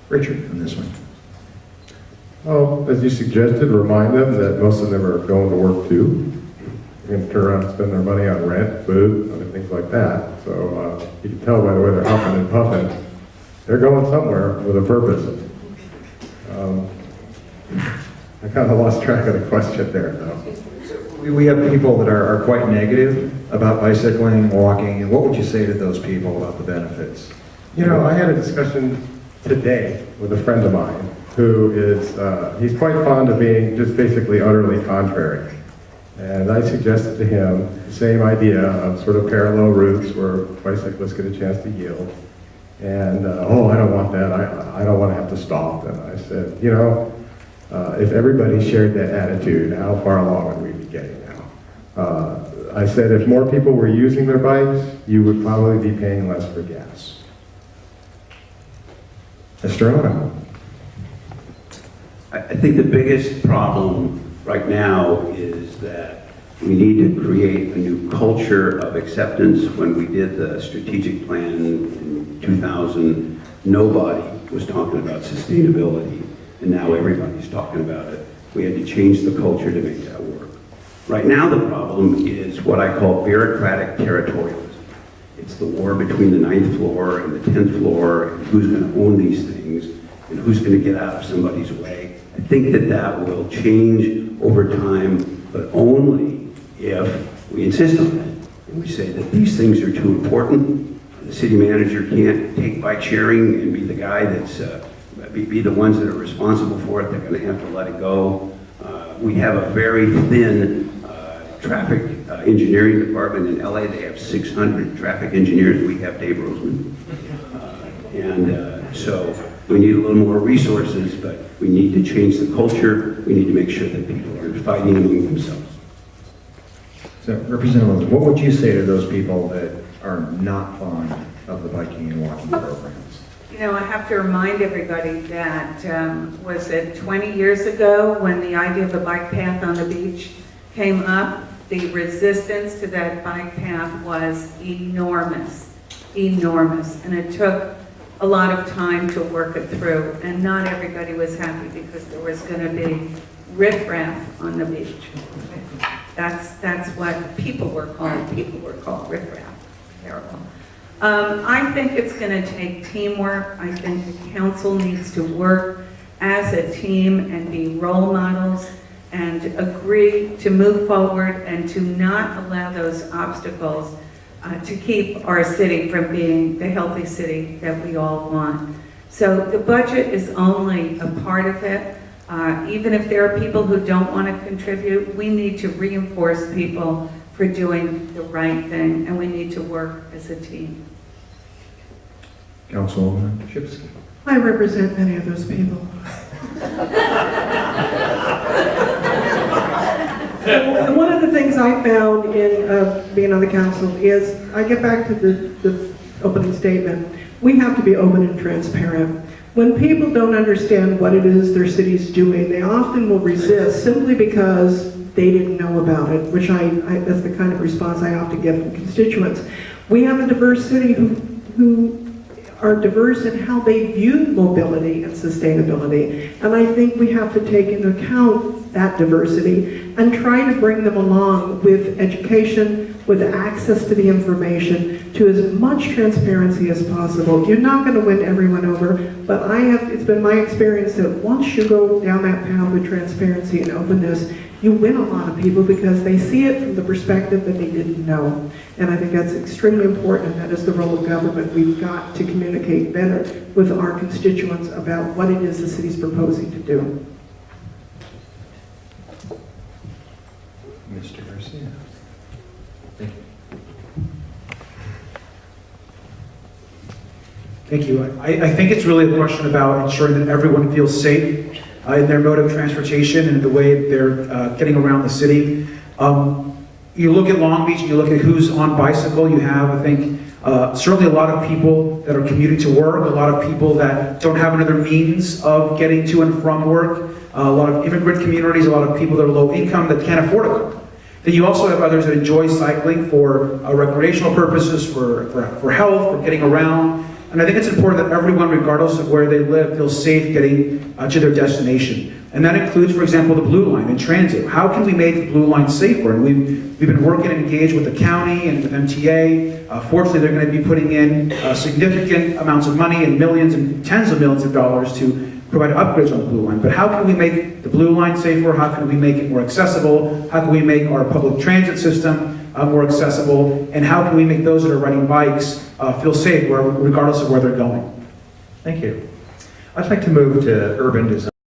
Richard, on this one. Well, as you suggested, remind them that most of them are going to work too. They're going to turn around and spend their money on rent, food, other things like that. So you can tell by the way they're huffing and puffing, they're going somewhere with a purpose. I kind of lost track of the question there, though. We have people that are quite negative about bicycling, walking, and what would you say to those people about the benefits? You know, I had a discussion today with a friend of mine who is, he's quite fond of being just basically utterly contrary. And I suggested to him the same idea of sort of parallel routes where bicyclists get a chance to yield. And, oh, I don't want that. I don't want to have to stop. And I said, you know, if everybody shared that attitude, how far along would we be getting now? I said if more people were using their bikes, you would probably be paying less for gas. Mr. Allan. I think the biggest problem right now is that we need to create a new culture of acceptance. When we did the strategic plan in 2000, nobody was talking about sustainability, and now everybody's talking about it. We had to change the culture to make that work. Right now the problem is what I call bureaucratic territorialism. It's the war between the 9th floor and the 10th floor, and who's going to own these things, and who's going to get out of somebody's way. I think that will change over time, but only if we insist on it. And we say that these things are too important. The city manager can't take bike sharing and be the guy that's, be the ones that are responsible for it. They're going to have to let it go. We have a very thin traffic engineering department in LA. They have 600 traffic engineers. We have Dave Roseman. So we need a little more resources, but we need to change the culture. We need to make sure that people aren't fighting among themselves. So, Representative, what would you say to those people that are not fond of the biking and walking programs? You know, I have to remind everybody that, was it 20 years ago when the idea of a bike path on the beach came up? The resistance to that bike path was enormous, enormous. And it took a lot of time to work it through. And not everybody was happy because there was going to be riffraff on the beach. That's what people were called. People were called riffraff. Terrible. I think it's going to take teamwork. I think the council needs to work as a team and be role models and agree to move forward and to not allow those obstacles to keep our city from being the healthy city that we all want. So the budget is only a part of it. Even if there are people who don't want to contribute, we need to reinforce people for doing the right thing, and we need to work as a team. Councilwoman Shipsky. I represent many of those people. And one of the things I found in being on the council is, I get back to the opening statement, we have to be open and transparent. When people don't understand what it is their city's doing, they often will resist simply because they didn't know about it, which that's the kind of response I often get from constituents. We have a diverse city who are diverse in how they view mobility and sustainability. And I think we have to take into account that diversity and try to bring them along with education, with access to the information, to as much transparency as possible. You're not going to win everyone over, but it's been my experience that once you go down that path with transparency and openness, you win a lot of people because they see it from the perspective that they didn't know. And I think that's extremely important, and that is the role of government. We've got to communicate better with our constituents about what it is the city's proposing to do. Mr. Garcia. Thank you. Thank you. I think it's really a question about ensuring that everyone feels safe in their mode of transportation and the way they're getting around the city. You look at Long Beach and you look at who's on bicycle, you have, I think, certainly a lot of people that are commuting to work, a lot of people that don't have another means of getting to and from work, a lot of immigrant communities, a lot of people that are low income that can't afford a car. Then you also have others that enjoy cycling for recreational purposes, for health, for getting around. And I think it's important that everyone, regardless of where they live, feels safe getting to their destination. And that includes, for example, the Blue Line and transit. How can we make the Blue Line safer? And we've been working and engaged with the county and with MTA. Fortunately, they're going to be putting in significant amounts of money and millions and tens of millions of dollars to provide upgrades on the Blue Line. But how can we make the Blue Line safer? How can we make it more accessible? How can we make our public transit system more accessible? And how can we make those that are riding bikes feel safe regardless of where they're going? Thank you. I'd like to move to urban design.